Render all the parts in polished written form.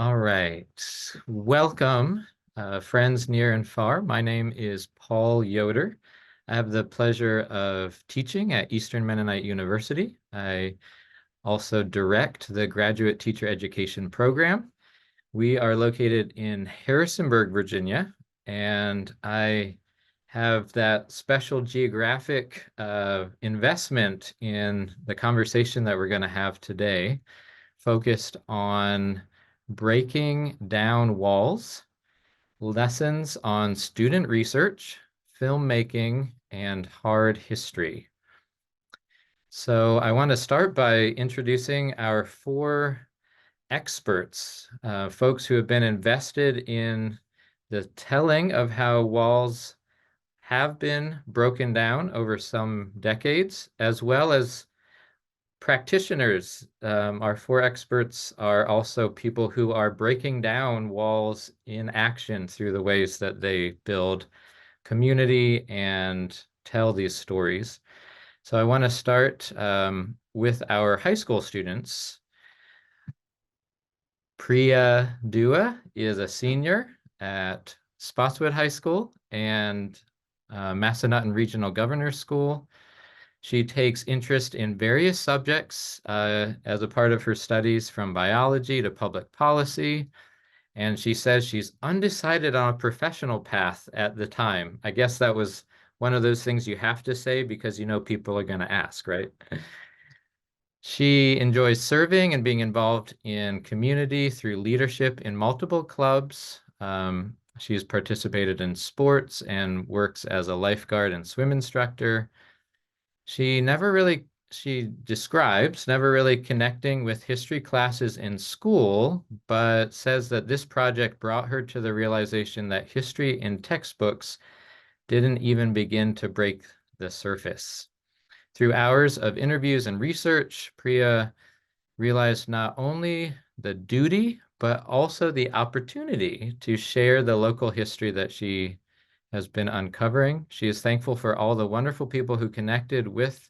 All right. Welcome, friends near and far. My name is Paul Yoder. I have the pleasure of teaching at Eastern Mennonite University. I also direct the graduate teacher education program. We are located in Harrisonburg, Virginia, and I have that special geographic investment in the conversation that we're going to have today, focused on breaking down walls, lessons on student research, filmmaking, and hard history. So I want to start by introducing our four experts, folks who have been invested in the telling of how walls have been broken down over some decades, as well as practitioners. Our four experts are also people who are breaking down walls in action through the ways that they build community and tell these stories. So I want to start with our high school students. Priya Dua is a senior at Spotswood High School and Massanutten Regional Governor's School. She takes interest in various subjects as a part of her studies, from biology to public policy. And she says she's undecided on a professional path at the time. I guess that was one of those things you have to say because you know people are going to ask, right? She enjoys serving and being involved in community through leadership in multiple clubs. She's participated in sports and works as a lifeguard and swim instructor. She describes never really connecting with history classes in school, but says that this project brought her to the realization that history in textbooks didn't even begin to break the surface. Through hours of interviews and research, Priya realized not only the duty, but also the opportunity to share the local history that she has been uncovering. She is thankful for all the wonderful people who connected with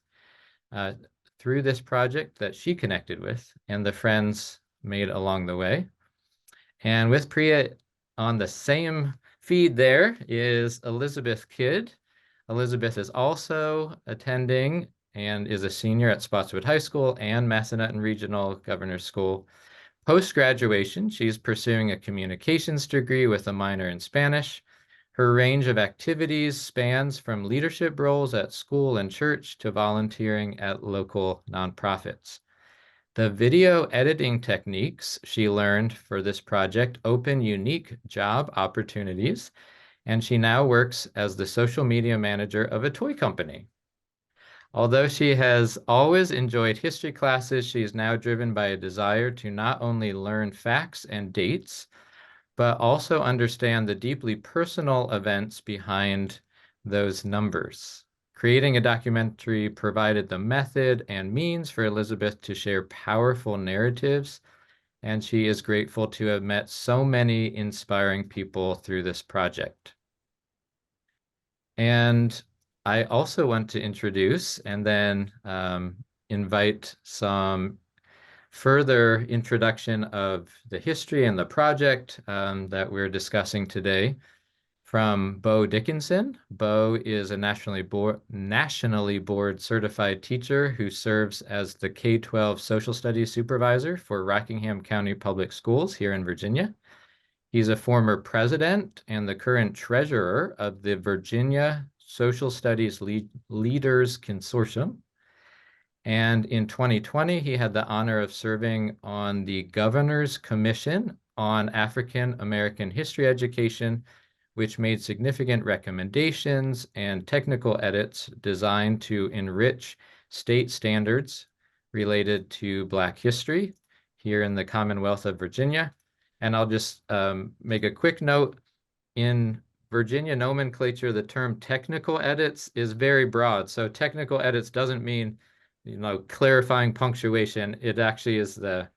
uh, through this project that she connected with and the friends made along the way. And with Priya on the same feed there is Elizabeth Kidd. Elizabeth is also attending and is a senior at Spotswood High School and Massanutten Regional Governor's School. Post-graduation, she's pursuing a communications degree with a minor in Spanish. Her range of activities spans from leadership roles at school and church to volunteering at local nonprofits. The video editing techniques she learned for this project open unique job opportunities, and she now works as the social media manager of a toy company. Although she has always enjoyed history classes, she is now driven by a desire to not only learn facts and dates, but also understand the deeply personal events behind those numbers. Creating a documentary provided the method and means for Elizabeth to share powerful narratives, and she is grateful to have met so many inspiring people through this project. And I also want to introduce and then invite some further introduction of the history and the project that we're discussing today from Bo Dickinson. Bo is a nationally board certified teacher who serves as the K-12 social studies supervisor for Rockingham County Public Schools here in Virginia. He's a former president and the current treasurer of the Virginia Social Studies Leaders Consortium. And in 2020, he had the honor of serving on the Governor's Commission on African American History Education, which made significant recommendations and technical edits designed to enrich state standards related to Black history here in the Commonwealth of Virginia. And I'll just make a quick note. In Virginia nomenclature, the term technical edits is very broad. So technical edits doesn't mean, clarifying punctuation. It actually is the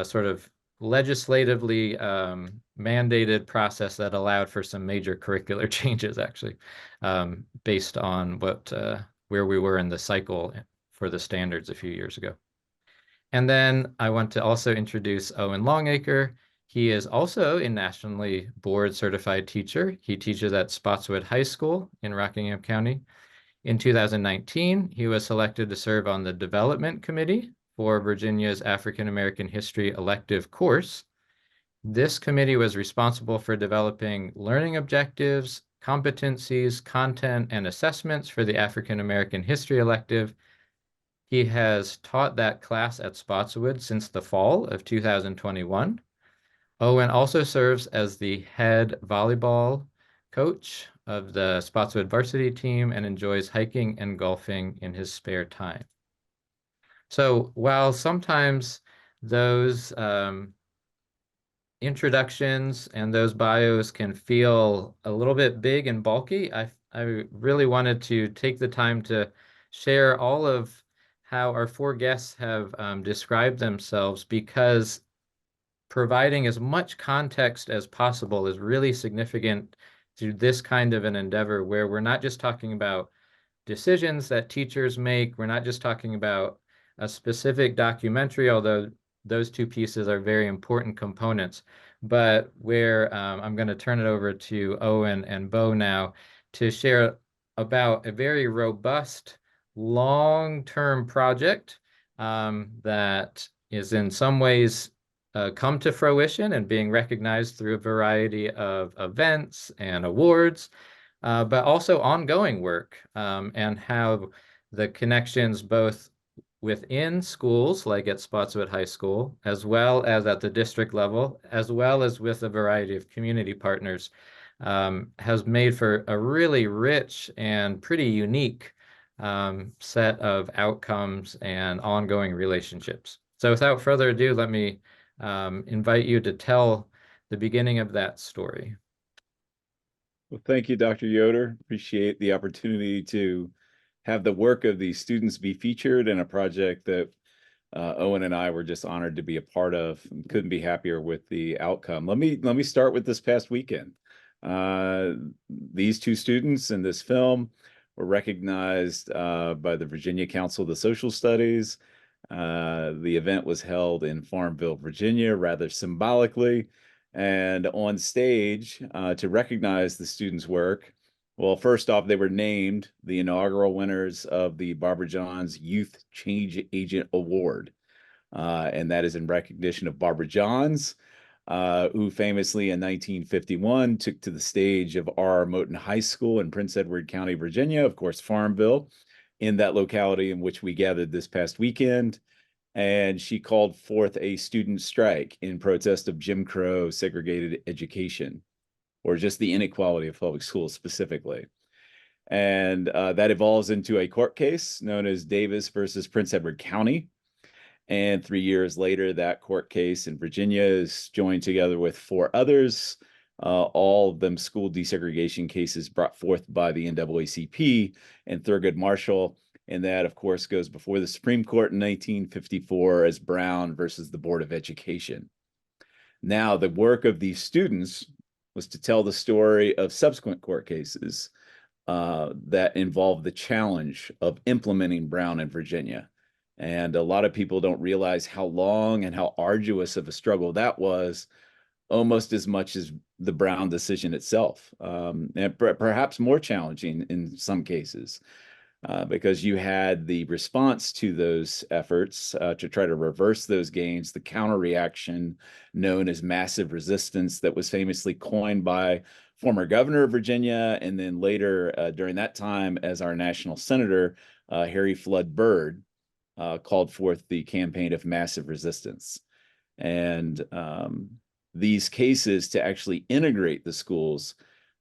sort of legislatively mandated process that allowed for some major curricular changes, actually, based on where we were in the cycle for the standards a few years ago. And then I want to also introduce Owen Longacre. He is also a nationally board certified teacher. He teaches at Spotswood High School in Rockingham County. In 2019, he was selected to serve on the development committee for Virginia's African American History elective course. This committee was responsible for developing learning objectives, competencies, content, and assessments for the African American History elective. He has taught that class at Spotswood since the fall of 2021. Owen also serves as the head volleyball coach of the Spotswood varsity team and enjoys hiking and golfing in his spare time. So while sometimes those introductions and those bios can feel a little bit big and bulky, I really wanted to take the time to share all of how our four guests have described themselves, because providing as much context as possible is really significant to this kind of an endeavor, where we're not just talking about decisions that teachers make. We're not just talking about a specific documentary, although those two pieces are very important components, but where I'm going to turn it over to Owen and Bo now to share about a very robust, long-term project that is in some ways come to fruition and being recognized through a variety of events and awards, but also ongoing work, and how the connections both within schools, like at Spotswood High School, as well as at the district level, as well as with a variety of community partners, has made for a really rich and pretty unique set of outcomes and ongoing relationships. So without further ado, let me invite you to tell the beginning of that story. Well, thank you, Dr. Yoder. Appreciate the opportunity to have the work of these students be featured in a project that Owen and I were just honored to be a part of, and couldn't be happier with the outcome. Let me start with this past weekend. These two students in this film were recognized by the Virginia Council of the Social Studies. The event was held in Farmville, Virginia, rather symbolically. And on stage, to recognize the students' work, well, first off, they were named the inaugural winners of the Barbara Johns Youth Change Agent Award. And that is in recognition of Barbara Johns, who famously in 1951 took to the stage of R. Moton High School in Prince Edward County, Virginia, of course, Farmville, in that locality in which we gathered this past weekend. And she called forth a student strike in protest of Jim Crow segregated education, or just the inequality of public schools specifically. And that evolves into a court case known as Davis versus Prince Edward County. And 3 years later, that court case in Virginia is joined together with four others, all of them school desegregation cases brought forth by the NAACP and Thurgood Marshall. And that, of course, goes before the Supreme Court in 1954 as Brown versus the Board of Education. Now, the work of these students was to tell the story of subsequent court cases that involved the challenge of implementing Brown in Virginia. And a lot of people don't realize how long and how arduous of a struggle that was, almost as much as the Brown decision itself, and perhaps more challenging in some cases. Because you had the response to those efforts to try to reverse those gains, the counter reaction known as massive resistance, that was famously coined by former governor of Virginia, and then later during that time as our national senator, Harry Flood Byrd, called forth the campaign of massive resistance. And these cases, to actually integrate the schools,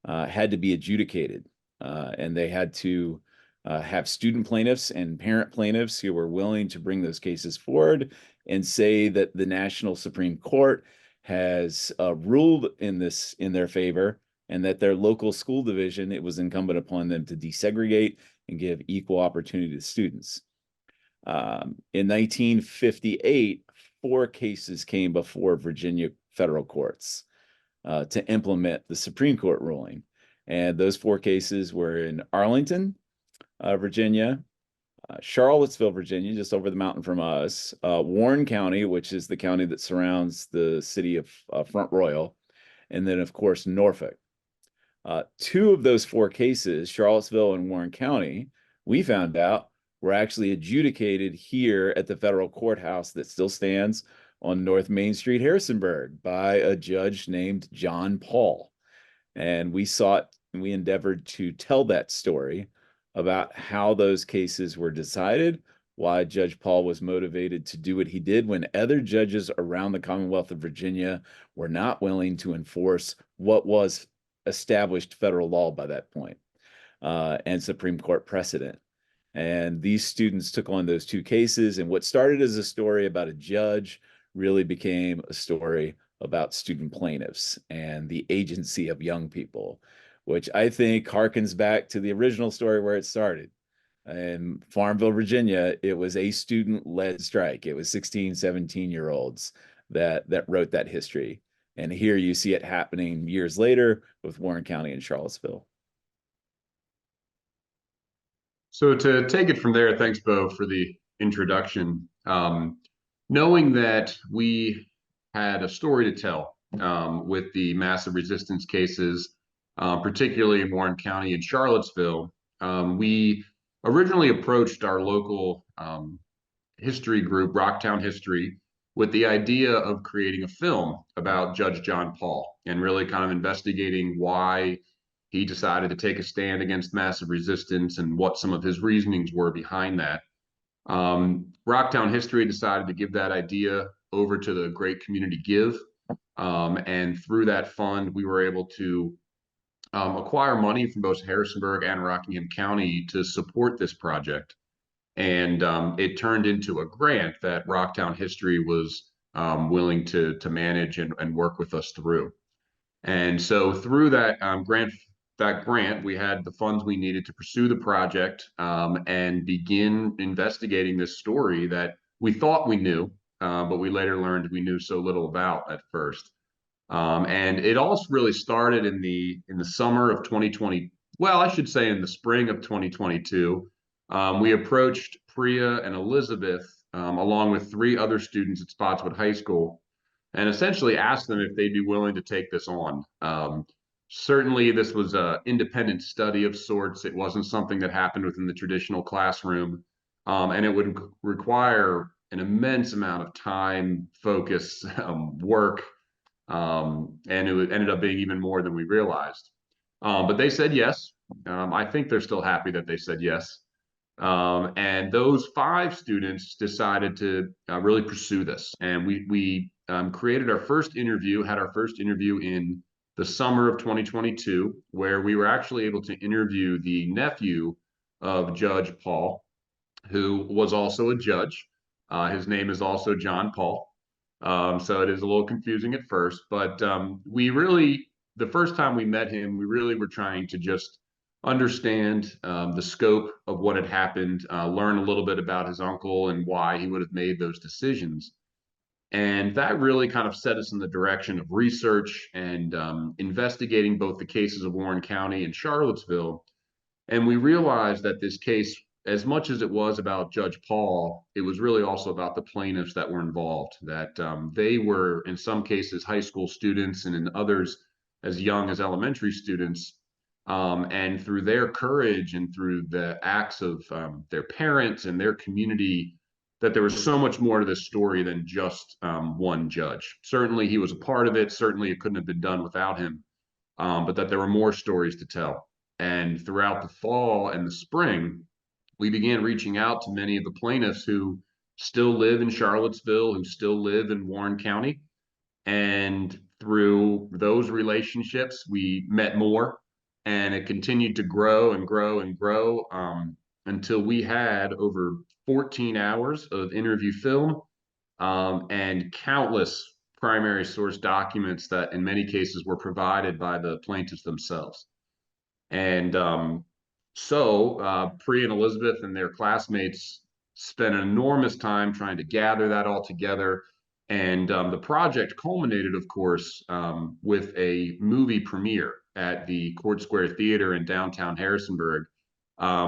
had to be adjudicated, and they had to have student plaintiffs and parent plaintiffs who were willing to bring those cases forward and say that the National Supreme Court has ruled in their favor, and that their local school division, it was incumbent upon them to desegregate and give equal opportunity to students. In 1958, 4 cases came before Virginia federal courts to implement the Supreme Court ruling. And those 4 cases were in Arlington, Virginia, Charlottesville, Virginia, just over the mountain from us, Warren County, which is the county that surrounds the city of Front Royal, and then, of course, Norfolk. Two of those four cases, Charlottesville and Warren County, we found out were actually adjudicated here at the federal courthouse that still stands on North Main Street, Harrisonburg, by a judge named John Paul. And we endeavored to tell that story about how those cases were decided, why Judge Paul was motivated to do what he did when other judges around the Commonwealth of Virginia were not willing to enforce what was established federal law by that point, and Supreme Court precedent. And these students took on those two cases, and what started as a story about a judge really became a story about student plaintiffs and the agency of young people, which I think harkens back to the original story where it started. In Farmville, Virginia, it was a student-led strike. It was 16, 17-year-olds that wrote that history. And here you see it happening years later with Warren County and Charlottesville. So to take it from there, thanks, Bo, for the introduction. Knowing that we had a story to tell with the massive resistance cases, particularly in Warren County and Charlottesville, we originally approached our local history group, Rocktown History, with the idea of creating a film about Judge John Paul and really kind of investigating why he decided to take a stand against massive resistance and what some of his reasonings were behind that. Rocktown History decided to give that idea over to the Great Community Give. And through that fund, we were able to acquire money from both Harrisonburg and Rockingham County to support this project. And it turned into a grant that Rocktown History was willing to manage and work with us through. And so through that grant, we had the funds we needed to pursue the project and begin investigating this story that we thought we knew, but we later learned we knew so little about at first. And it all really started in the summer of 2020. Well, I should say in the spring of 2022. We approached Priya and Elizabeth along with three other students at Spotswood High School and essentially asked them if they'd be willing to take this on. Certainly, this was an independent study of sorts. It wasn't something that happened within the traditional classroom, and it would require an immense amount of time, focus, work, and it ended up being even more than we realized. But they said yes. I think they're still happy that they said yes. And those five students decided to really pursue this. And we created our first interview, had our first interview in the summer of 2022, where we were actually able to interview the nephew of Judge Paul, who was also a judge. His name is also John Paul. So it is a little confusing at first, but the first time we met him, we really were trying to just understand the scope of what had happened, learn a little bit about his uncle and why he would have made those decisions. And that really kind of set us in the direction of research and investigating both the cases of Warren County and Charlottesville. And we realized that this case, as much as it was about Judge Paul, it was really also about the plaintiffs that were involved, that they were, in some cases, high school students and in others as young as elementary students. And through their courage and through the acts of their parents and their community, that there was so much more to this story than just one judge. Certainly, he was a part of it. Certainly, it couldn't have been done without him, but that there were more stories to tell. And throughout the fall and the spring, we began reaching out to many of the plaintiffs who still live in Charlottesville, who still live in Warren County. And through those relationships, we met more, and it continued to grow and grow and grow until we had over 14 hours of interview film and countless primary source documents that in many cases were provided by the plaintiffs themselves. And Pri and Elizabeth and their classmates spent an enormous time trying to gather that all together. And the project culminated, of course, with a movie premiere at the Court Square Theater in downtown Harrisonburg.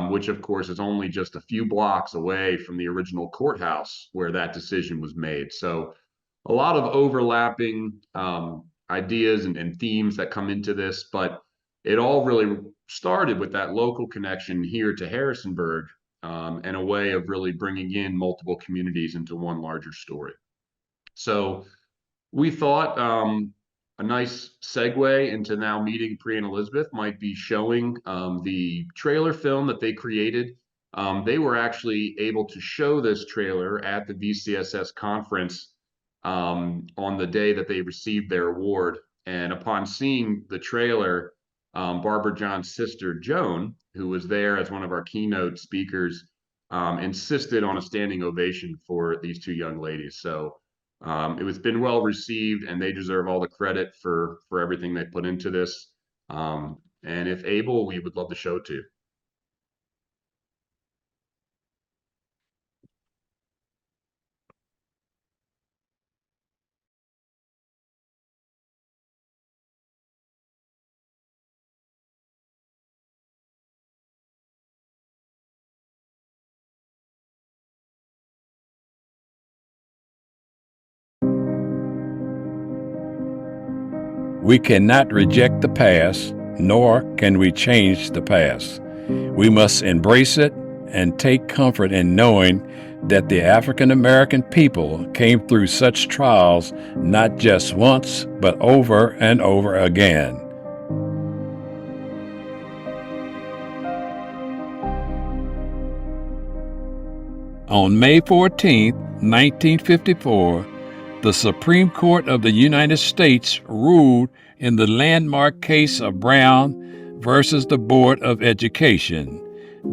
which of course is only just a few blocks away from the original courthouse where that decision was made. So a lot of overlapping ideas and themes that come into this, but it all really started with that local connection here to Harrisonburg, and a way of really bringing in multiple communities into one larger story. So we thought a nice segue into now meeting Pri and Elizabeth might be showing the trailer film that they created. They were actually able to show this trailer at the VCSS conference on the day that they received their award. And upon seeing the trailer, Barbara John's sister, Joan, who was there as one of our keynote speakers, insisted on a standing ovation for these two young ladies. So it was been well received, and they deserve all the credit for everything they put into this. And if able, we would love to show it to you. We cannot reject the past, nor can we change the past. We must embrace it and take comfort in knowing that the African American people came through such trials not just once, but over and over again. On May 14, 1954, the Supreme Court of the United States ruled in the landmark case of Brown versus the Board of Education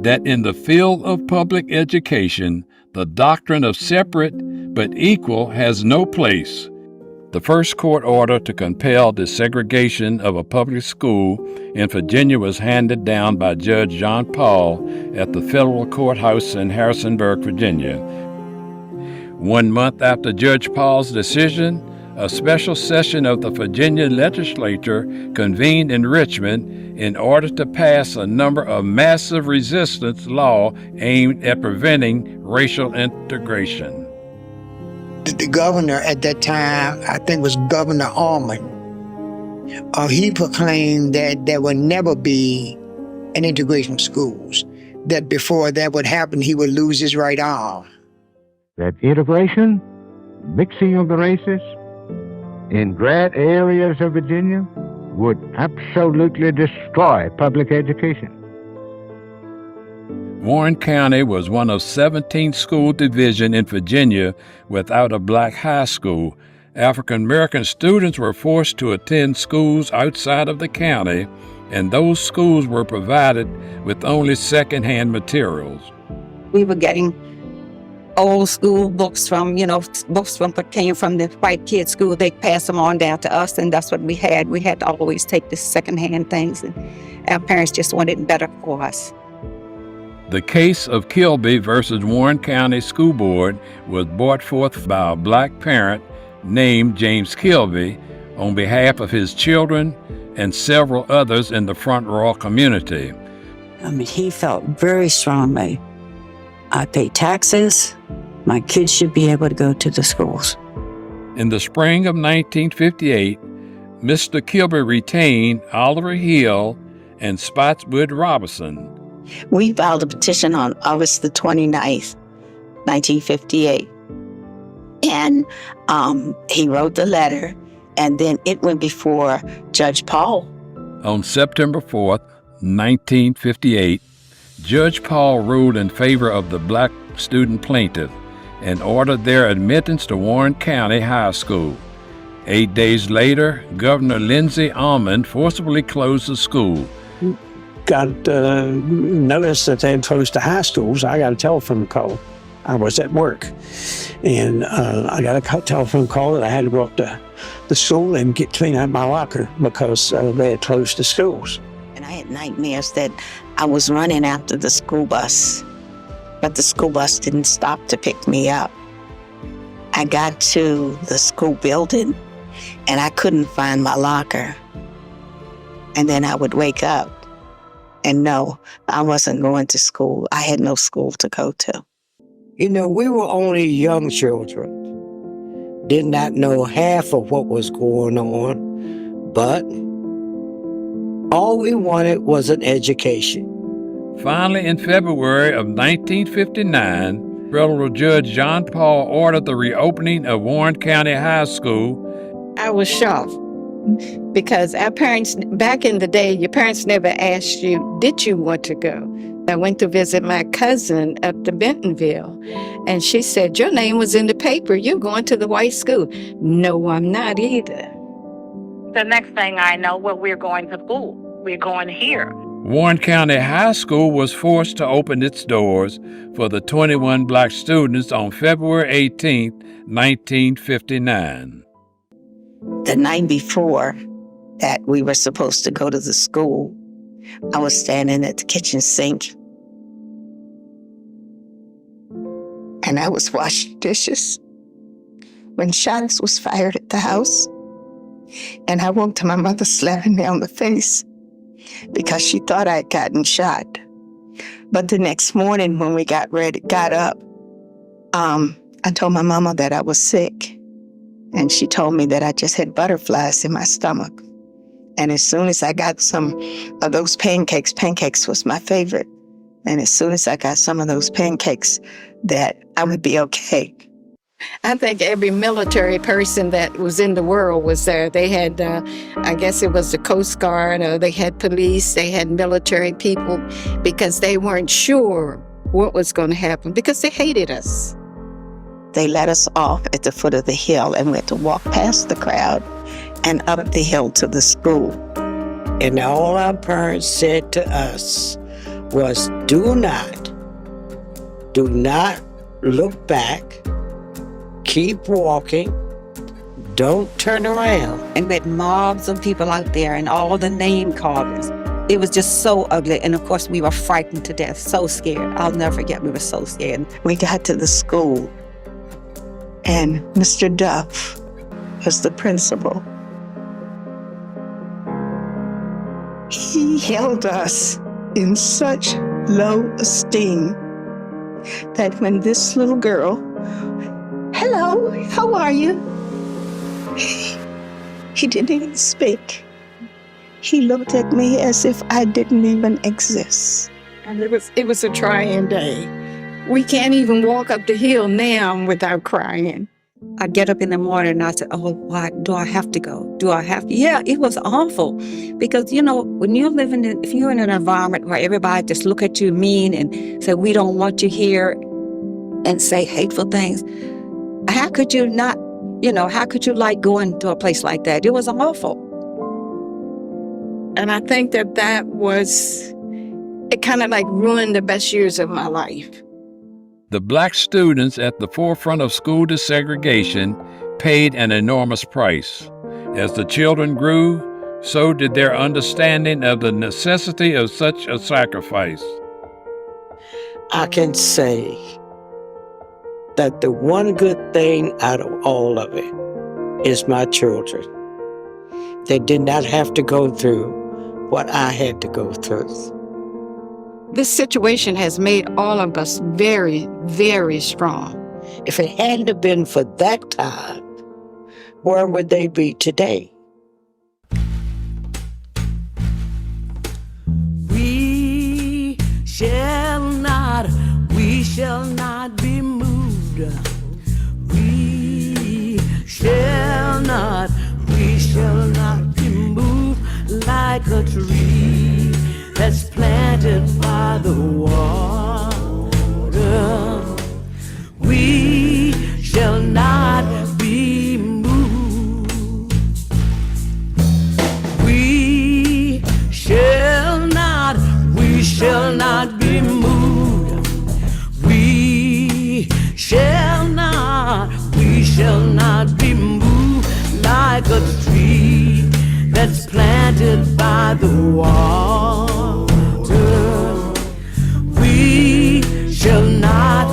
that in the field of public education, the doctrine of separate but equal has no place. The first court order to compel the segregation of a public school in Virginia was handed down by Judge John Paul at the federal courthouse in Harrisonburg, Virginia. 1 month after Judge Paul's decision, a special session of the Virginia legislature convened in Richmond in order to pass a number of massive resistance laws aimed at preventing racial integration. The governor at that time, I think was Governor Almond, he proclaimed that there would never be an integration of schools, that before that would happen, he would lose his right arm. That integration, mixing of the races in great areas of Virginia would absolutely destroy public education. Warren County was one of 17 school divisions in Virginia without a black high school. African American students were forced to attend schools outside of the county, and those schools were provided with only secondhand materials. We were getting old school books from, books came from the white kids' school. They passed them on down to us, and that's what we had. We had to always take the secondhand things, and our parents just wanted better for us. The case of Kilby versus Warren County School Board was brought forth by a black parent named James Kilby on behalf of his children and several others in the Front Royal community. He felt very strongly. I pay taxes. My kids should be able to go to the schools. In the spring of 1958, Mr. Kilby retained Oliver Hill and Spotswood Robertson. We filed a petition on August the 29th, 1958. And he wrote the letter, and then it went before Judge Paul. On September 4th, 1958, Judge Paul ruled in favor of the black student plaintiff and ordered their admittance to Warren County High School. 8 days later, Governor Lindsey Almond forcibly closed the school. Got notice that they had closed the high schools. I got a telephone call. I was at work, and I got a telephone call that I had to go up to the school and clean out my locker because they had closed the schools. And I had nightmares that I was running after the school bus, but the school bus didn't stop to pick me up. I got to the school building, and I couldn't find my locker. And then I would wake up, And no, I wasn't going to school. I had no school to go to. You know, we were only young children, did not know half of what was going on, but all we wanted was an education. Finally, in February of 1959, Federal Judge John Paul ordered the reopening of Warren County High School. I was shocked because our parents, back in the day, your parents never asked you, did you want to go? I went to visit my cousin up to Bentonville, and she said, your name was in the paper. You're going to the white school. No, I'm not either. The next thing I know, well, we're going to school. We're going here. Warren County High School was forced to open its doors for the 21 black students on February 18, 1959. The night before that we were supposed to go to the school, I was standing at the kitchen sink and I was washing dishes when shots was fired at the house. And I woke to my mother slapping me on the face because she thought I had gotten shot. But the next morning when we got up, I told my mama that I was sick. And she told me that I just had butterflies in my stomach. And as soon as I got some of those pancakes was my favorite. And as soon as I got some of those pancakes, that I would be okay. I think every military person that was in the world was there. They had, I guess it was the Coast Guard, or they had police, they had military people, because they weren't sure what was going to happen, because they hated us. They let us off at the foot of the hill, and we had to walk past the crowd and up the hill to the school. And all our parents said to us was, do not look back, keep walking, don't turn around. And with mobs of people out there and all the name carvings. It was just so ugly. And of course, we were frightened to death, so scared. I'll never forget, we were so scared. We got to the school, and Mr. Duff was the principal. He held us in such low esteem that when this little girl, hello, how are you? He didn't even speak. He looked at me as if I didn't even exist. And it was a trying day. We can't even walk up the hill now without crying. I'd get up in the morning and I'd say, oh, why do I have to go? Do I have to? Yeah, it was awful. Because, you know, when you're if you're in an environment where everybody just look at you mean and say, we don't want you here, and say hateful things, how could you not, how could you like going to a place like that? It was awful. And I think that it kind of like ruined the best years of my life. The black students at the forefront of school desegregation paid an enormous price. As the children grew, so did their understanding of the necessity of such a sacrifice. I can say that the one good thing out of all of it is my children. They did not have to go through what I had to go through. This situation has made all of us very, very strong. If it hadn't have been for that time, where would they be today? We shall not be moved. We shall not be moved like a tree that's planted by the water. We shall not be moved. We shall not be moved. We shall not be moved like a tree that's planted by the water. We shall not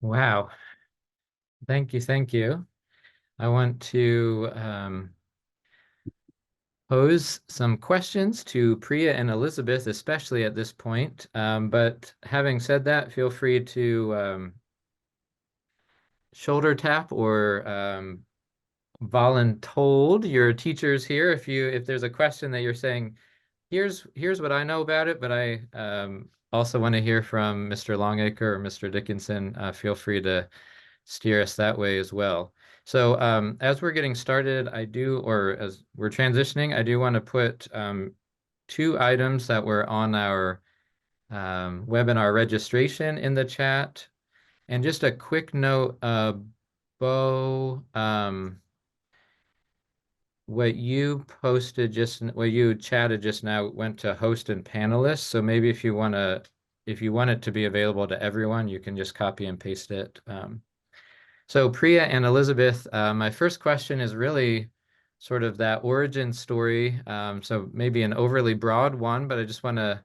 Wow. Thank you. Thank you. I want to pose some questions to Priya and Elizabeth, especially at this point. But having said that, feel free to shoulder tap or voluntold your teachers here if there's a question that you're saying, here's what I know about it, but I also want to hear from Mr. Longacre or Mr. Dickinson. Feel free to steer us that way as well. So as we're getting started, or as we're transitioning, I do want to put two items that were on our webinar registration in the chat. And just a quick note, Bo, what you chatted just now went to host and panelists. So maybe if you want it to be available to everyone, you can just copy and paste it. So Priya and Elizabeth, my first question is really sort of that origin story. So maybe an overly broad one, but I just want to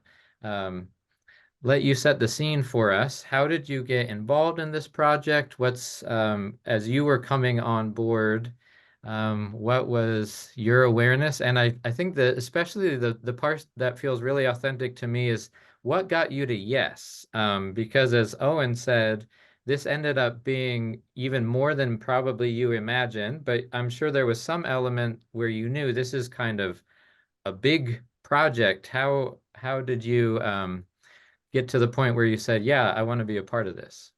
let you set the scene for us. How did you get involved in this project? As you were coming on board, what was your awareness? And I think that especially the part that feels really authentic to me is what got you to yes? Because as Owen said, this ended up being even more than probably you imagined, but I'm sure there was some element where you knew this is kind of a big project. How did you get to the point where you said, yeah, I want to be a part of this?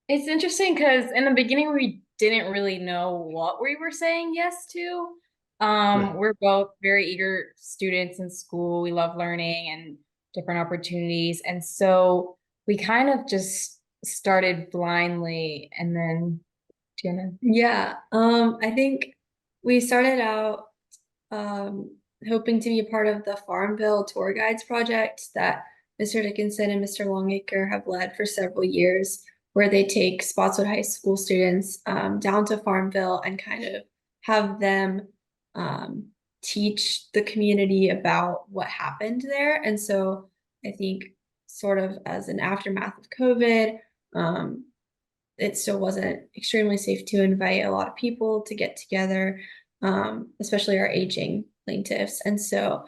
It's interesting because in the beginning, we didn't really know what we were saying yes to. We're both very eager students in school. We love learning and different opportunities. And so we kind of just started blindly. And then, do you know? Yeah, I think we started out hoping to be a part of the Farmville Tour Guides project that Mr. Dickinson and Mr. Longacre have led for several years, where they take Spotswood High School students down to Farmville and kind of have them teach the community about what happened there. And so I think sort of as an aftermath of COVID, it still wasn't extremely safe to invite a lot of people to get together, especially our aging plaintiffs. And so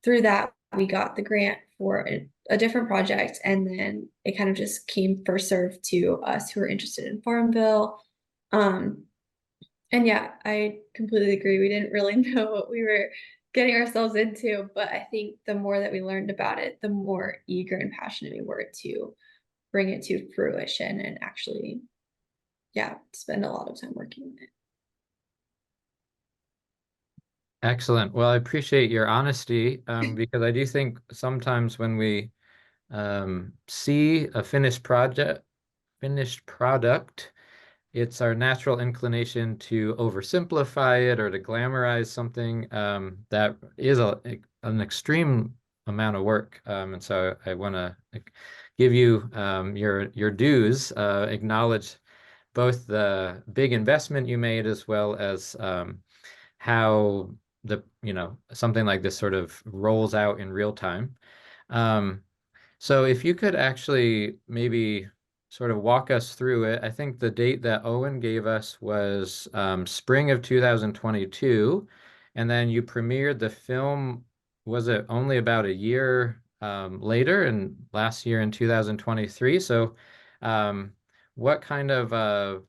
through that, we got the grant for a different project, and then it kind of just came first served to us who were interested in Farmville. And yeah, I completely agree. We didn't really know what we were getting ourselves into, but I think the more that we learned about it, the more eager and passionate we were to bring it to fruition and actually, yeah, spend a lot of time working on it. Excellent. Well, I appreciate your honesty because I do think sometimes when we see a finished product, it's our natural inclination to oversimplify it or to glamorize something that is an extreme amount of work. And so I want to give you your dues, acknowledge both the big investment you made as well as how something like this sort of rolls out in real time. So if you could actually maybe sort of walk us through it. I think the date that Owen gave us was spring of 2022, and then you premiered the film, was it only about a year later, and last year in 2023? So what kind of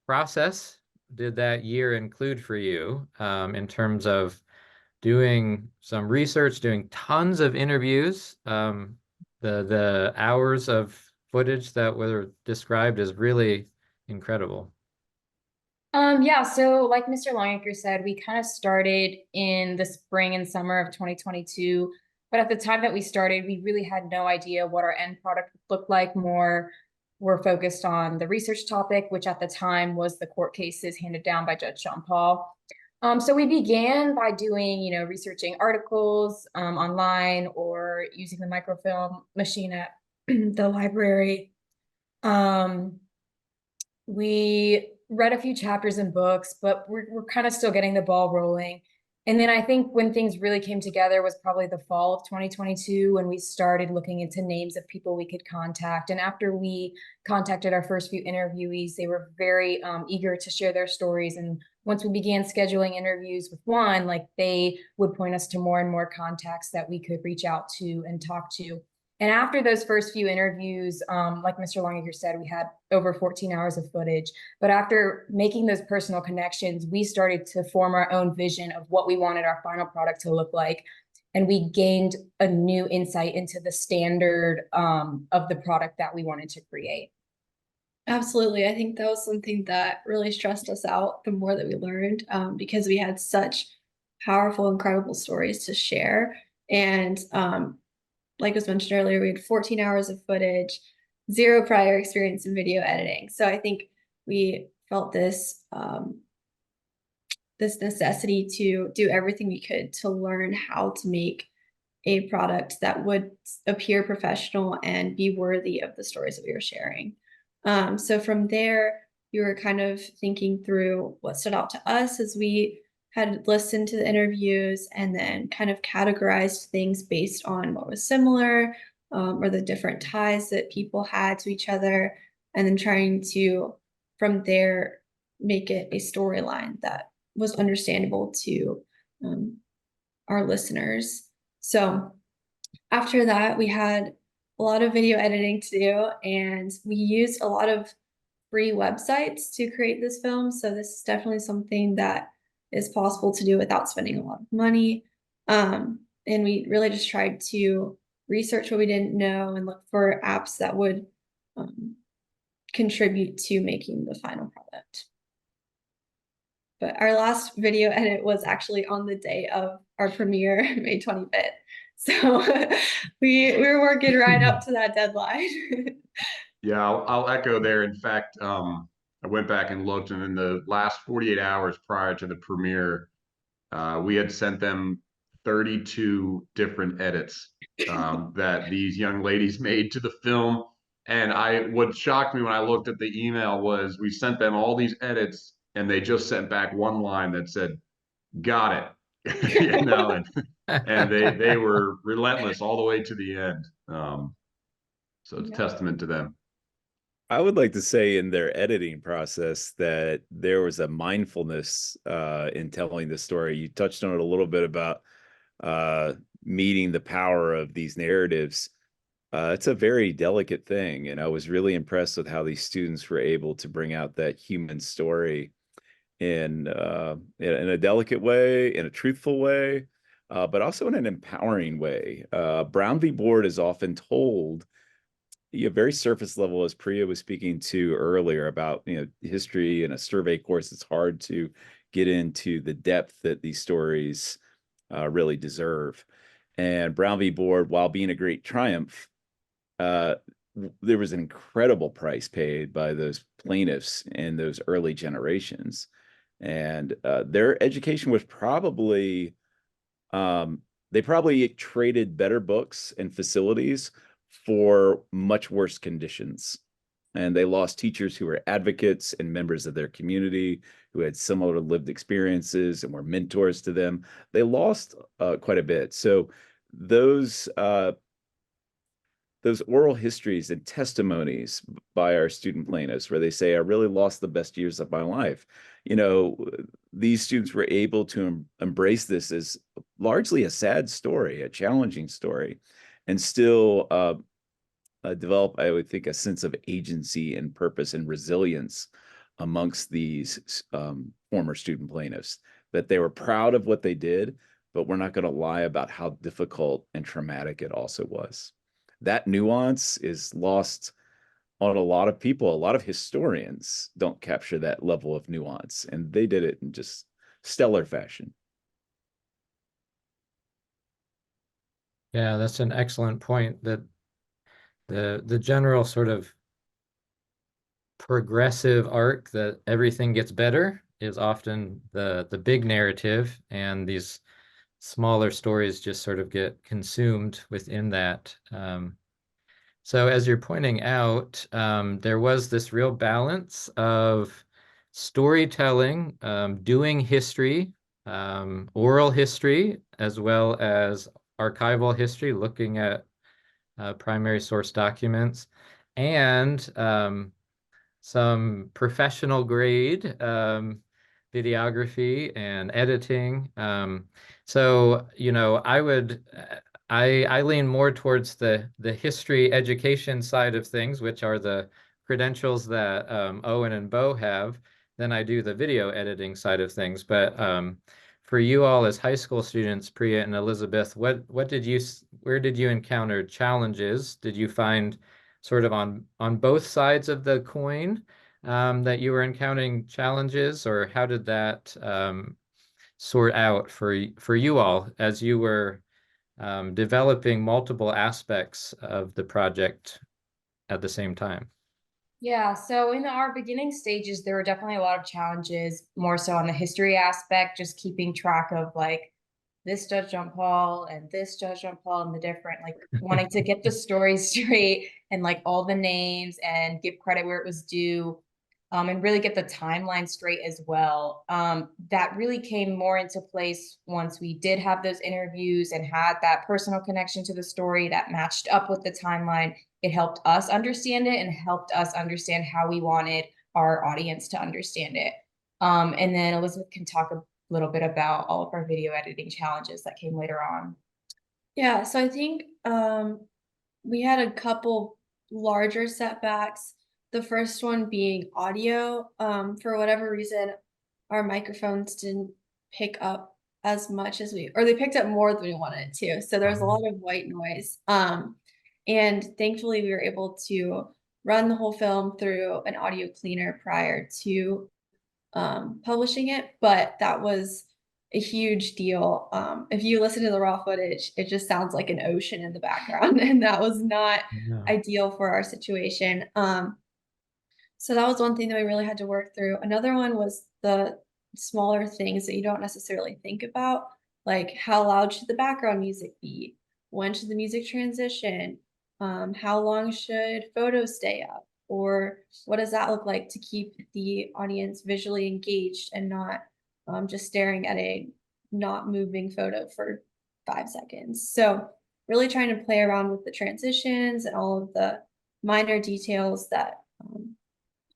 process did that year include for you in terms of doing some research, doing tons of interviews? The hours of footage that were described is really incredible. Yeah, so like Mr. Longacre said, we kind of started in the spring and summer of 2022. But at the time that we started, we really had no idea what our end product would look like. More we're focused on the research topic, which at the time was the court cases handed down by Judge Sean Paul. So we began by doing, researching articles online or using the microfilm machine at the library. We read a few chapters in books, but we're kind of still getting the ball rolling. And then I think when things really came together was probably the fall of 2022 when we started looking into names of people we could contact. And after we contacted our first few interviewees, they were very eager to share their stories. And once we began scheduling interviews with one, like they would point us to more and more contacts that we could reach out to and talk to. And after those first few interviews, like Mr. Longacre said, we had over 14 hours of footage. But after making those personal connections, we started to form our own vision of what we wanted our final product to look like. And we gained a new insight into the standard of the product that we wanted to create. Absolutely. I think that was something that really stressed us out the more that we learned, because we had such powerful, incredible stories to share. And like was mentioned earlier, we had 14 hours of footage, zero prior experience in video editing. So I think we felt this this necessity to do everything we could to learn how to make a product that would appear professional and be worthy of the stories that we were sharing. So from there, we were kind of thinking through what stood out to us as we had listened to the interviews and then kind of categorized things based on what was similar, or the different ties that people had to each other, and then trying to, from there, make it a storyline that was understandable to our listeners. So after that, we had a lot of video editing to do, and we used a lot of free websites to create this film. So this is definitely something that is possible to do without spending a lot of money. And we really just tried to research what we didn't know and look for apps that would contribute to making the final product. But our last video edit was actually on the day of our premiere, May 25th. So we were working right up to that deadline. Yeah, I'll echo there. In fact, I went back and looked, and in the last 48 hours prior to the premiere, we had sent them 32 different edits that these young ladies made to the film. And what shocked me when I looked at the email was we sent them all these edits, and they just sent back one line that said, "Got it," you know, and they were relentless all the way to the end. So it's a testament to them. I would like to say in their editing process that there was a mindfulness in telling the story. You touched on it a little bit about meeting the power of these narratives. It's a very delicate thing, and I was really impressed with how these students were able to bring out that human story in a delicate way, in a truthful way, but also in an empowering way. Brown v. Board is often told very surface level, as Priya was speaking to earlier about history in a survey course. It's hard to get into the depth that these stories really deserve. And Brown v. Board, while being a great triumph, there was an incredible price paid by those plaintiffs in those early generations, and their education was probably they probably traded better books and facilities for much worse conditions. And they lost teachers who were advocates and members of their community who had similar lived experiences and were mentors to them. They lost quite a bit. So those oral histories and testimonies by our student plaintiffs, where they say, "I really lost the best years of my life." These students were able to embrace this as largely a sad story, a challenging story, and still develop, I would think, a sense of agency and purpose and resilience amongst these former student plaintiffs, that they were proud of what they did, but we're not going to lie about how difficult and traumatic it also was. That nuance is lost on a lot of people. A lot of historians don't capture that level of nuance, and they did it in just stellar fashion. Yeah, that's an excellent point, that the general sort of progressive arc that everything gets better is often the big narrative, and these smaller stories just sort of get consumed within that. So as you're pointing out, there was this real balance of storytelling, doing history, oral history as well as archival history, looking at primary source documents, and some professional grade videography and editing. So, I lean more towards the history education side of things, which are the credentials that Owen and Bo have, than I do the video editing side of things. But for you all as high school students, Priya and Elizabeth, where did you encounter challenges? Did you find sort of on both sides of the coin that you were encountering challenges, or how did that sort out for you all as you were developing multiple aspects of the project at the same time? Yeah, so in our beginning stages, there were definitely a lot of challenges, more so on the history aspect, just keeping track of like this Judge John Paul and this Judge John Paul and the different, like wanting to get the story straight and like all the names and give credit where it was due, and really get the timeline straight as well. That really came more into place once we did have those interviews and had that personal connection to the story that matched up with the timeline. It helped us understand it and helped us understand how we wanted our audience to understand it. And then Elizabeth can talk a little bit about all of our video editing challenges that came later on. Yeah, so I think we had a couple larger setbacks. The first one being audio. For whatever reason, our microphones didn't pick up as much as or they picked up more than we wanted it to. So there was a lot of white noise. And thankfully we were able to run the whole film through an audio cleaner prior to publishing it, but that was a huge deal. If you listen to the raw footage, it just sounds like an ocean in the background, and that was not ideal for our situation. So that was one thing that we really had to work through. Another one was the smaller things that you don't necessarily think about, like how loud should the background music be? When should the music transition? How long should photos stay up? Or what does that look like to keep the audience visually engaged and not just staring at a not moving photo for 5 seconds? So really trying to play around with the transitions and all of the minor details that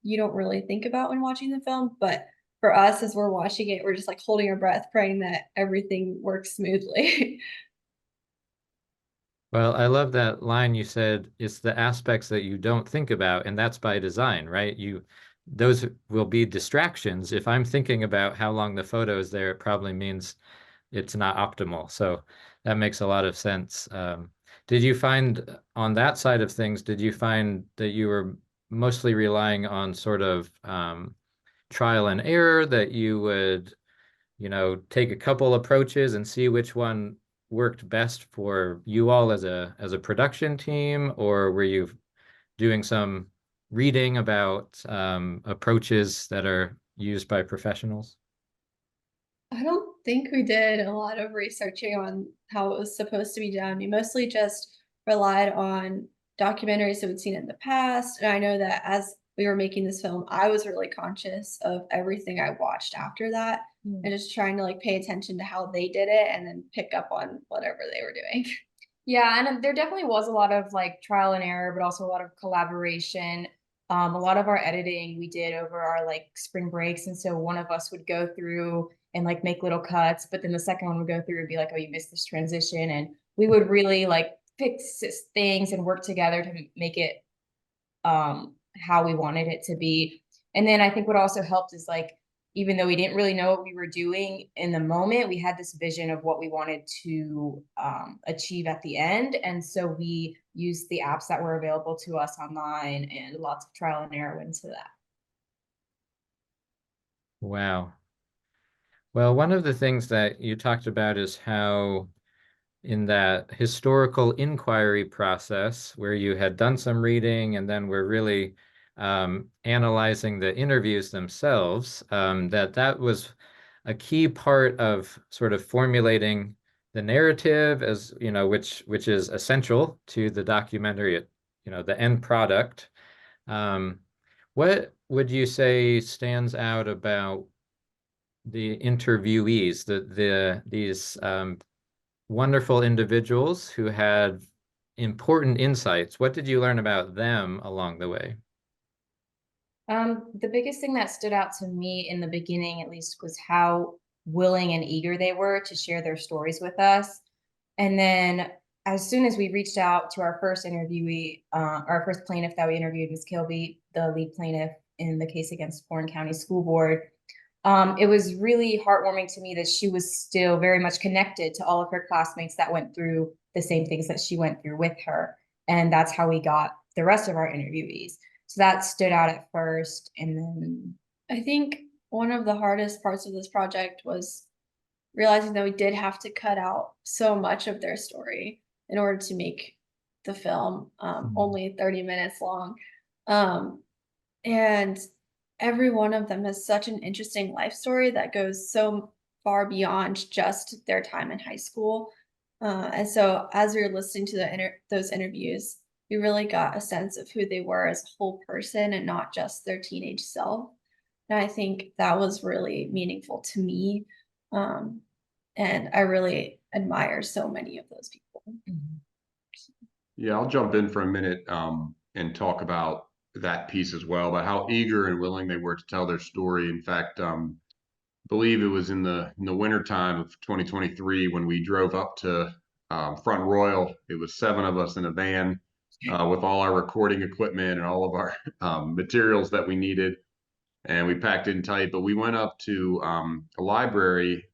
you don't really think about when watching the film. But for us, as we're watching it, we're just like holding our breath, praying that everything works smoothly. Well, I love that line you said, it's the aspects that you don't think about, and that's by design, right? Those will be distractions. If I'm thinking about how long the photo is there, it probably means it's not optimal. So that makes a lot of sense. Did you find on that side of things, did you find that you were mostly relying on sort of trial and error, that you would, take a couple approaches and see which one worked best for you all as a production team, or were you doing some reading about approaches that are used by professionals? I don't think we did a lot of researching on how it was supposed to be done. We mostly just relied on documentaries that we'd seen in the past. And I know that as we were making this film, I was really conscious of everything I watched after that and just trying to like pay attention to how they did it and then pick up on whatever they were doing. Yeah, and there definitely was a lot of like trial and error, but also a lot of collaboration. A lot of our editing we did over our like spring breaks, and so one of us would go through and like make little cuts, but then the second one would go through and be like, "Oh, you missed this transition," and we would really like fix things and work together to make it how we wanted it to be. And then I think what also helped is like, even though we didn't really know what we were doing in the moment, we had this vision of what we wanted to achieve at the end. And so we used the apps that were available to us online, and lots of trial and error into that. Wow. Well, one of the things that you talked about is how in that historical inquiry process where you had done some reading and then were really analyzing the interviews themselves, that was a key part of sort of formulating the narrative, as which is essential to the documentary, the end product. What would you say stands out about interviewees, these wonderful individuals who had important insights. What did you learn about them along the way? The biggest thing that stood out to me in the beginning, at least, was how willing and eager they were to share their stories with us. And then as soon as we reached out to our first interviewee, our first plaintiff that we interviewed, Ms. Kilby, the lead plaintiff in the case against Warren County School Board, it was really heartwarming to me that she was still very much connected to all of her classmates that went through the same things that she went through with her. And that's how we got the rest of our interviewees. So that stood out at first. And then I think one of the hardest parts of this project was realizing that we did have to cut out so much of their story in order to make the film only 30 minutes long. And every one of them has such an interesting life story that goes so far beyond just their time in high school. And so as we were listening to those interviews, we really got a sense of who they were as a whole person and not just their teenage self. And I think that was really meaningful to me. And I really admire so many of those people. Yeah, I'll jump in for a minute and talk about that piece as well, about how eager and willing they were to tell their story. In fact, believe it was in the winter time of 2023 when we drove up to Front Royal. It was 7 of us in a van with all our recording equipment and all of our materials that we needed, and we packed in tight. But we went up to a library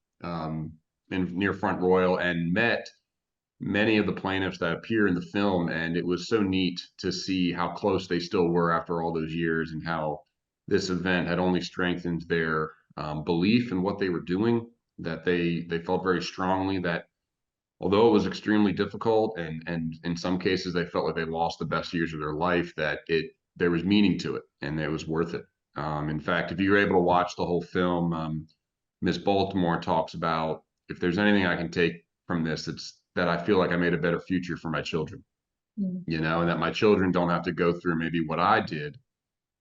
near Front Royal and met many of the plaintiffs that appear in the film, and it was so neat to see how close they still were after all those years, and how this event had only strengthened their belief in what they were doing. That they felt very strongly that although it was extremely difficult, and in some cases they felt like they lost the best years of their life, that there was meaning to it and it was worth it. In fact, if you're able to watch the whole film, Miss Baltimore talks about, if there's anything I can take from this, it's that I feel like I made a better future for my children, you know, and that my children don't have to go through maybe what I did.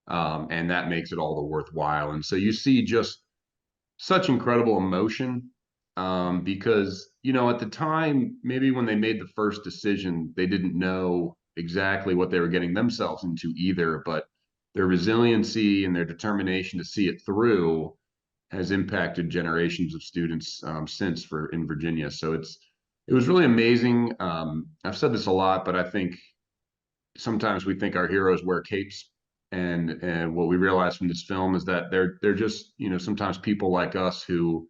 And that makes it all the worthwhile. And so you see just such incredible emotion, because, you know, at the time, maybe when they made the first decision, they didn't know exactly what they were getting themselves into either, but their resiliency and their determination to see it through has impacted generations of students since in Virginia. So it was really amazing. I've said this a lot, but I think sometimes we think our heroes wear capes, and what we realize from this film is that they're just, you know, sometimes people like us who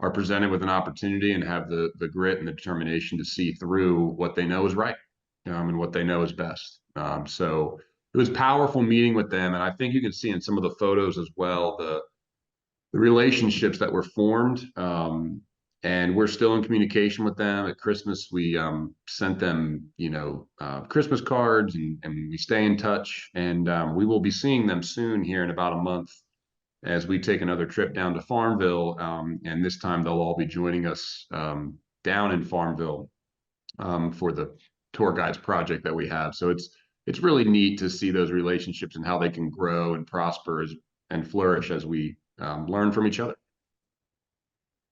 are presented with an opportunity and have the grit and the determination to see through what they know is right, and what they know is best. So it was powerful meeting with them, and I think you can see in some of the photos as well the relationships that were formed. And we're still in communication with them. At Christmas, we sent them, you know, Christmas cards, and we stay in touch. And we will be seeing them soon here in about a month as we take another trip down to Farmville. And this time they'll all be joining us down in Farmville for the tour guides project that we have. So it's really neat to see those relationships and how they can grow and prosper and flourish as we learn from each other.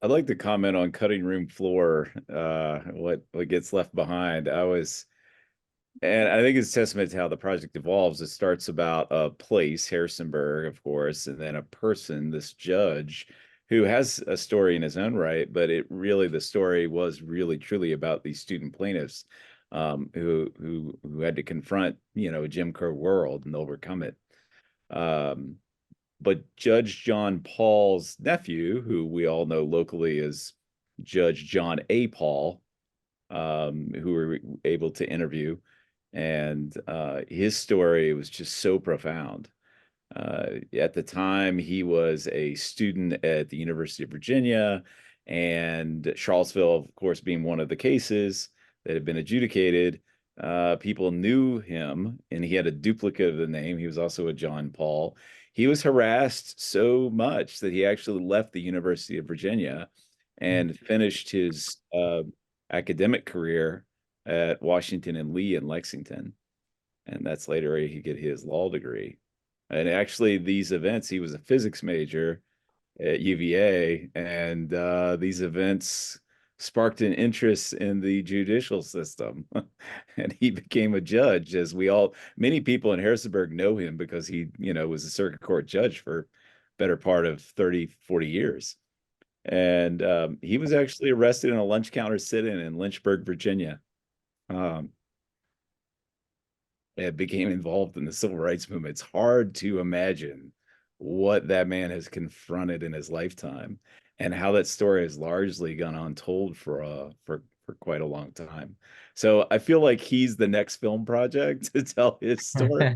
I'd like to comment on cutting room floor, what gets left behind. And I think it's a testament to how the project evolves. It starts about a place, Harrisonburg, of course, and then a person, this judge, who has a story in his own right, but the story was really truly about these student plaintiffs, who had to confront, you know, a Jim Crow world and overcome it. But Judge John Paul's nephew, who we all know locally as Judge John A. Paul, who we were able to interview, and his story was just so profound. At the time, he was a student at the University of Virginia, and Charlottesville, of course, being one of the cases that had been adjudicated. People knew him, and he had a duplicate of the name. He was also a John Paul. He was harassed so much that he actually left the University of Virginia and finished his academic career at Washington and Lee in Lexington. And that's later where he get his law degree. And actually, these events, he was a physics major, at UVA, and these events sparked an interest in the judicial system, and he became a judge. As many people in Harrisonburg know him because he, was a circuit court judge for better part of 30, 40 years. And he was actually arrested in a lunch counter sit-in in Lynchburg, Virginia. Um, and became involved in the civil rights movement. It's hard to imagine what that man has confronted in his lifetime and how that story has largely gone untold for quite a long time. So I feel like he's the next film project to tell his story,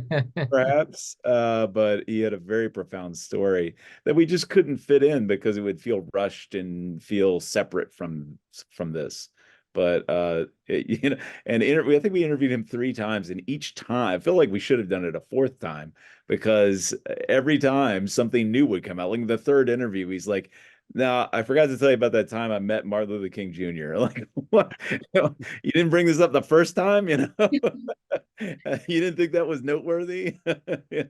perhaps. But he had a very profound story that we just couldn't fit in because it would feel rushed and feel separate from this. But and I think we interviewed him 3 times, and each time I feel like we should have done it a fourth time because every time something new would come out. Like the third interview, he's like, "Now I forgot to tell you about that time I met Martin Luther King Jr." Like, what? You didn't bring this up the first time, you didn't think that was noteworthy.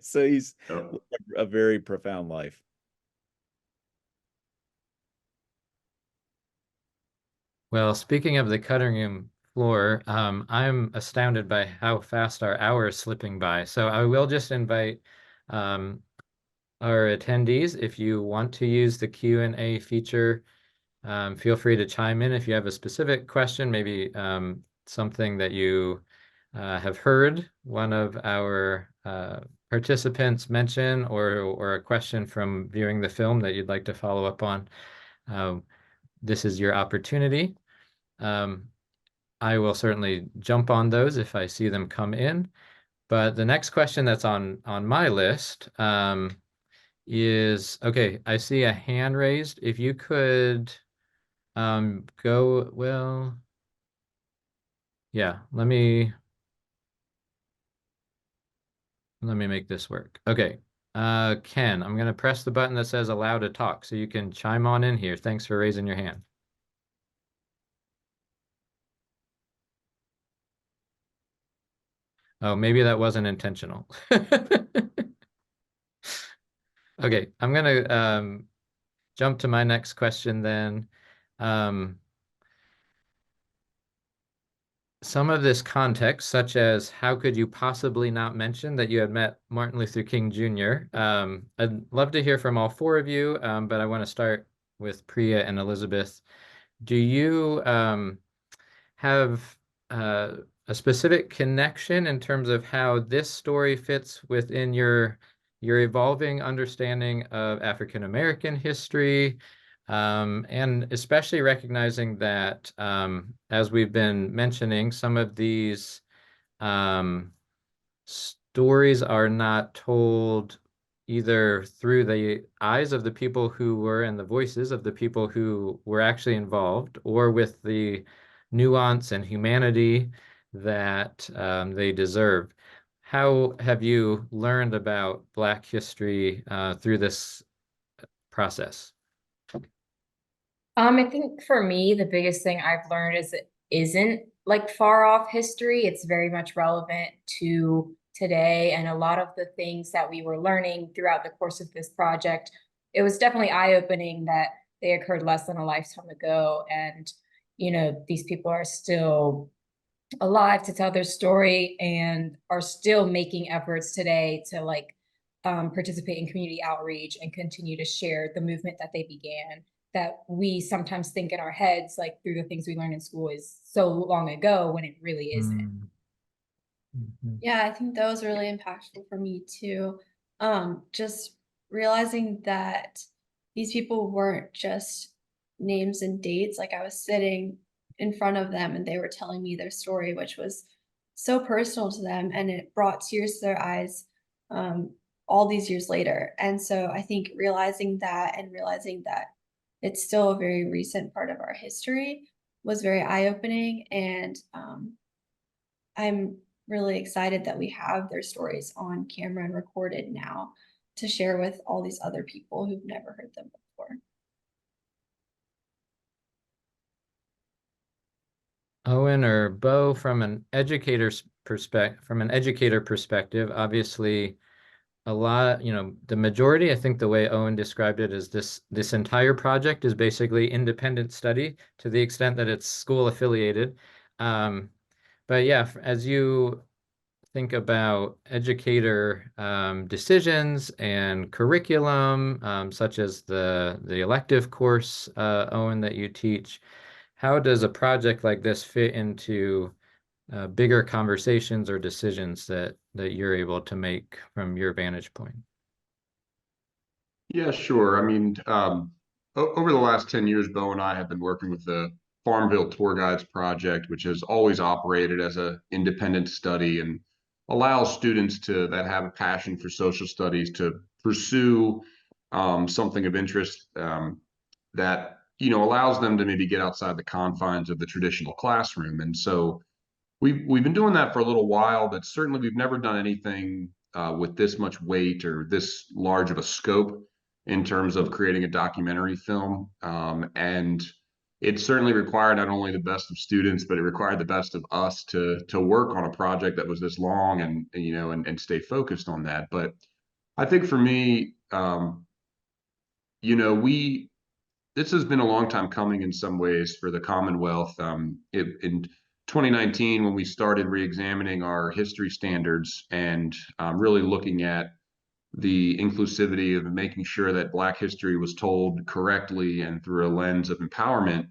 So he's a very profound life. Well, speaking of the cutting room floor, I'm astounded by how fast our hour is slipping by. So I will just invite um, our attendees, if you want to use the Q&A feature, feel free to chime in if you have a specific question, maybe something that you have heard one of our participants mention, or a question from viewing the film that you'd like to follow up on. This is your opportunity. I will certainly jump on those if I see them come in. But the next question that's on my list is, okay, I see a hand raised. If you could well, yeah, let me make this work. Okay. Ken, I'm gonna press the button that says allow to talk so you can chime on in here. Thanks for raising your hand. Oh, maybe that wasn't intentional. Okay, I'm gonna jump to my next question then. Some of this context, such as how could you possibly not mention that you had met Martin Luther King Jr.? I'd love to hear from all four of you, but I want to start with Priya and Elizabeth. Do you have a specific connection in terms of how this story fits within your evolving understanding of African American history, and especially recognizing that, as we've been mentioning, some of these stories are not told either through the eyes of the people who were and the voices of the people who were actually involved, or with the nuance and humanity that they deserve. How have you learned about Black history through this process? I think for me, the biggest thing I've learned is it isn't like far off history. It's very much relevant to today. And a lot of the things that we were learning throughout the course of this project, it was definitely eye-opening that they occurred less than a lifetime ago. And, these people are still alive to tell their story and are still making efforts today to participate in community outreach and continue to share the movement that they began, that we sometimes think in our heads, like through the things we learn in school, is so long ago when it really isn't. Yeah, I think that was really impactful for me too. Just realizing that these people weren't just names and dates. Like I was sitting in front of them and they were telling me their story, which was so personal to them, and it brought tears to their eyes all these years later. And so I think realizing that and realizing that it's still a very recent part of our history was very eye-opening. And I'm really excited that we have their stories on camera and recorded now to share with all these other people who've never heard them before. Owen or Bo, from an educator perspective, obviously a lot, the majority, I think the way Owen described it is this entire project is basically independent study to the extent that it's school affiliated. Um, but yeah, as you think about educator decisions and curriculum, such as the elective course, Owen, that you teach, how does a project like this fit into bigger conversations or decisions that you're able to make from your vantage point? Yeah, sure. I mean, over the last 10 years, Bo and I have been working with the Farmville Tour Guides Project, which has always operated as an independent study and allows students that have a passion for social studies to pursue something of interest that, allows them to maybe get outside the confines of the traditional classroom. And so we've been doing that for a little while, but certainly we've never done anything with this much weight or this large of a scope in terms of creating a documentary film. And it certainly required not only the best of students, but it required the best of us to work on a project that was this long and stay focused on that. But I think for me, we this has been a long time coming in some ways for the Commonwealth. In 2019, when we started re-examining our history standards and really looking at the inclusivity of making sure that Black history was told correctly and through a lens of empowerment,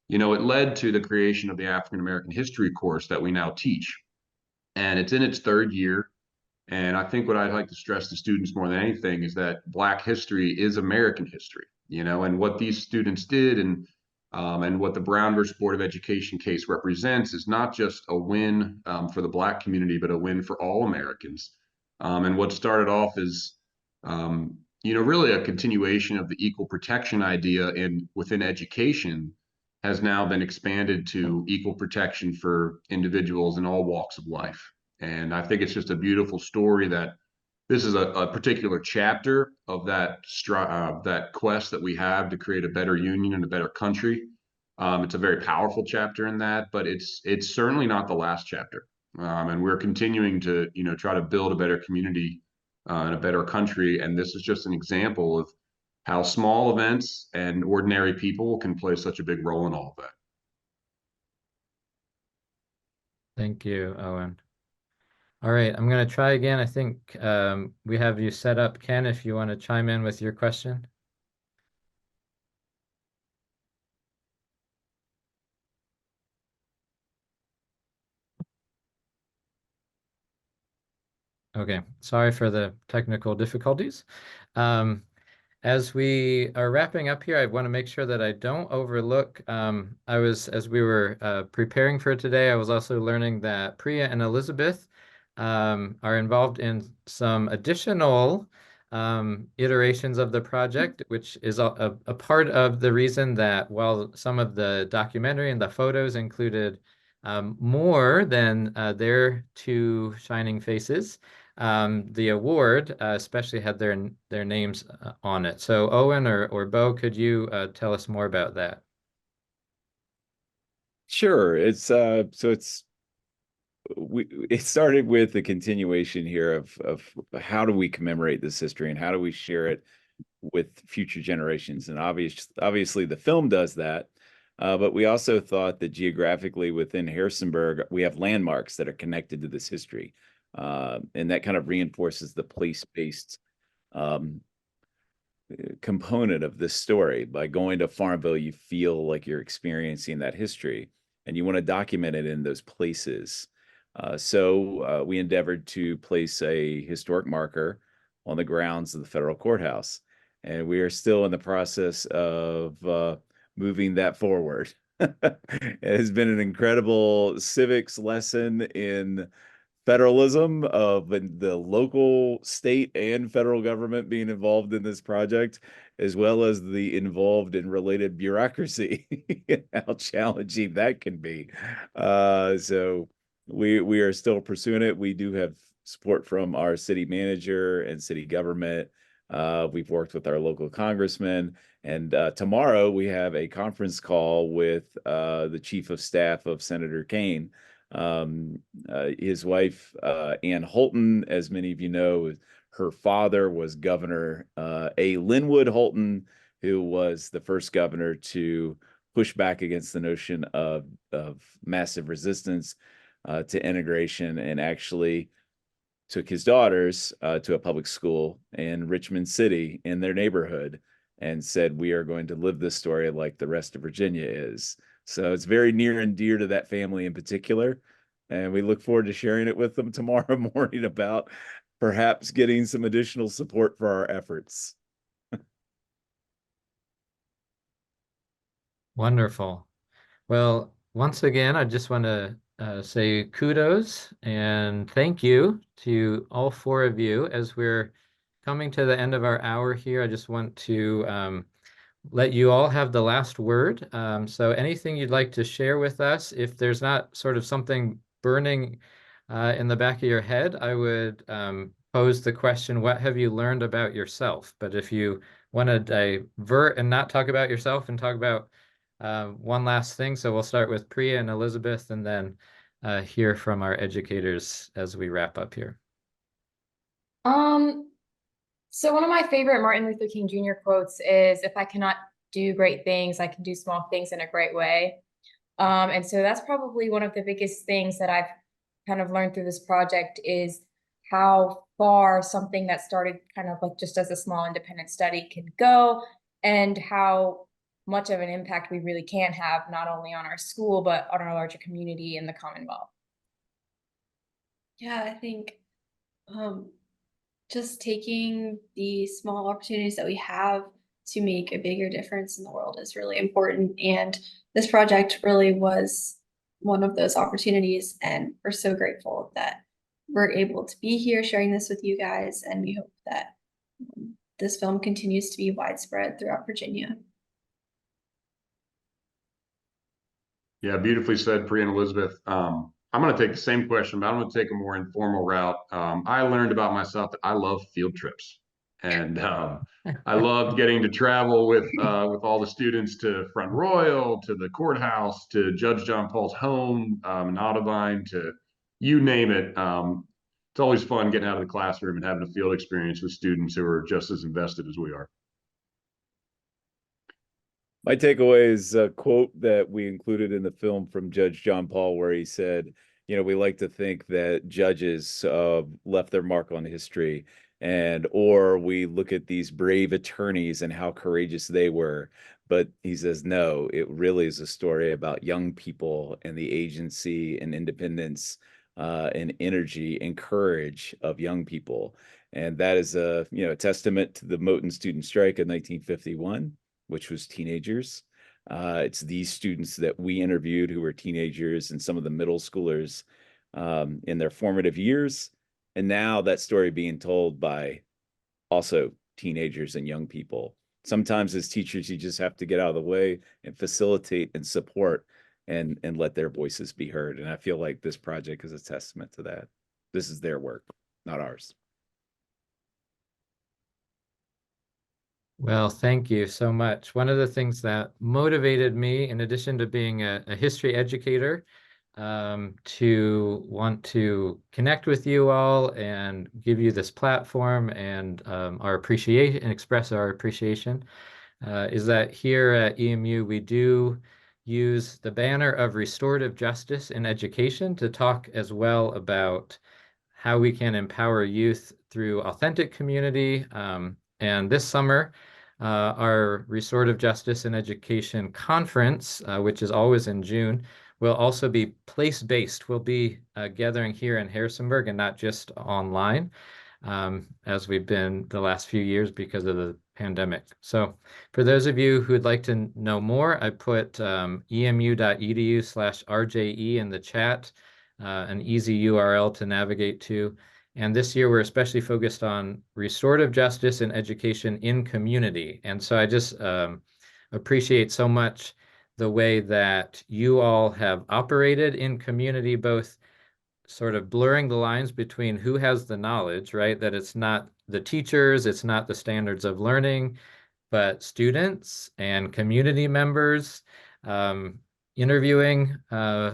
it led to the creation of the African American History course that we now teach. And it's in its third year. And I think what I'd like to stress to students more than anything is that Black history is American history, and what these students did and what the Brown versus Board of Education case represents is not just a win for the Black community, but a win for all Americans. And what started off as, really a continuation of the equal protection idea within education has now been expanded to equal protection for individuals in all walks of life. And I think it's just a beautiful story that this is a particular chapter of that quest that we have to create a better union and a better country. It's a very powerful chapter in that, but it's certainly not the last chapter. And we're continuing to try to build a better community and a better country. And this is just an example of how small events and ordinary people can play such a big role in all of that. Thank you, Owen. All right, I'm going to try again. I think we have you set up, Ken, if you want to chime in with your question. Okay, sorry for the technical difficulties. As we are wrapping up here, I want to make sure that I don't overlook, as we were preparing for today, I was also learning that Priya and Elizabeth are involved in some additional iterations of the project, which is a part of the reason that while some of the documentary and the photos included more than their two shining faces, the award especially had their names on it. So Owen or Bo, could you tell us more about that? Sure. It started with the continuation here of how do we commemorate this history and how do we share it with future generations. And obviously the film does that. But we also thought that geographically within Harrisonburg, we have landmarks that are connected to this history. And that kind of reinforces the place-based component of this story. By going to Farmville, you feel like you're experiencing that history and you want to document it in those places. So we endeavored to place a historic marker on the grounds of the federal courthouse. And we are still in the process of moving that forward. It has been an incredible civics lesson in federalism of the local, state, and federal government being involved in this project, as well as the involved and related bureaucracy, how challenging that can be. So we are still pursuing it. We do have support from our city manager and city government. We've worked with our local congressman, and tomorrow we have a conference call with the chief of staff of Senator Kane. His wife, Ann Holton, as many of you know, Her father was Governor A. Linwood Holton, who was the first governor to push back against the notion of massive resistance to integration, and actually took his daughters to a public school in Richmond City in their neighborhood and said, we are going to live this story like the rest of Virginia is. So it's very near and dear to that family in particular. And we look forward to sharing it with them tomorrow morning about perhaps getting some additional support for our efforts. Wonderful. Well, once again, I just want to say kudos and thank you to all four of you. As we're coming to the end of our hour here, I just want to let you all have the last word. So anything you'd like to share with us, if there's not sort of something burning in the back of your head, I would pose the question, what have you learned about yourself? But if you want to divert and not talk about yourself and talk about one last thing, so we'll start with Priya and Elizabeth and then hear from our educators as we wrap up here. So one of my favorite Martin Luther King Jr. quotes is, if I cannot do great things, I can do small things in a great way. And so that's probably one of the biggest things that I've kind of learned through this project is how far something that started kind of like just as a small independent study can go, and how much of an impact we really can have, not only on our school, but on our larger community and the Commonwealth. Yeah, I think just taking the small opportunities that we have to make a bigger difference in the world is really important. And this project really was one of those opportunities. And we're so grateful that we're able to be here sharing this with you guys. And we hope that this film continues to be widespread throughout Virginia. Yeah, beautifully said, Priya and Elizabeth. I'm going to take the same question, but I'm going to take a more informal route. I learned about myself that I love field trips, and I loved getting to travel with all the students to Front Royal, to the courthouse, to Judge John Paul's home in Audubon, to you name it. It's always fun getting out of the classroom and having a field experience with students who are just as invested as we are. My takeaway is a quote that we included in the film from Judge John Paul, where he said, we like to think that judges left their mark on history, or we look at these brave attorneys and how courageous they were. But he says, no, it really is a story about young people and the agency and independence and energy and courage of young people. And that is a testament to the Moton student strike of 1951. Which was teenagers. It's these students that we interviewed who were teenagers and some of the middle schoolers in their formative years. And now that story being told by also teenagers and young people. Sometimes as teachers, you just have to get out of the way and facilitate and support and let their voices be heard. And I feel like this project is a testament to that. This is their work, not ours. Well, thank you so much. One of the things that motivated me, in addition to being a history educator, to want to connect with you all and give you this platform and our appreciation and express our appreciation, is that here at EMU, we do use the banner of restorative justice in education to talk as well about how we can empower youth through authentic community. And this summer, our Restorative Justice in Education Conference, which is always in June, will also be place-based. We'll be gathering here in Harrisonburg and not just online, as we've been the last few years because of the pandemic. So for those of you who would like to know more, I put emu.edu/RJE in the chat, an easy URL to navigate to. And this year, we're especially focused on restorative justice and education in community. And so I just appreciate so much the way that you all have operated in community, both sort of blurring the lines between who has the knowledge, right? That it's not the teachers, it's not the standards of learning, but students and community members, interviewing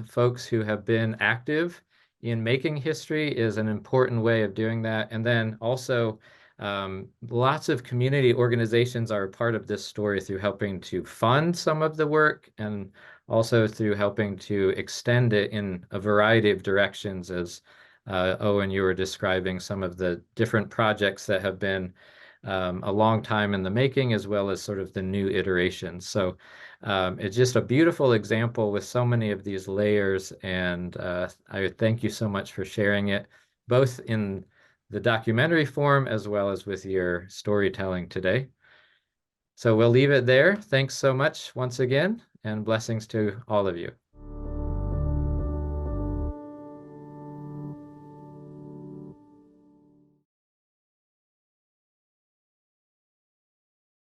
folks who have been active in making history is an important way of doing that. And then also, lots of community organizations are a part of this story through helping to fund some of the work and also through helping to extend it in a variety of directions, as Owen, you were describing some of the different projects that have been a long time in the making, as well as sort of the new iterations. So it's just a beautiful example with so many of these layers, and I thank you so much for sharing it, both in the documentary form as well as with your storytelling today. So we'll leave it there. Thanks so much once again, and blessings to all of you.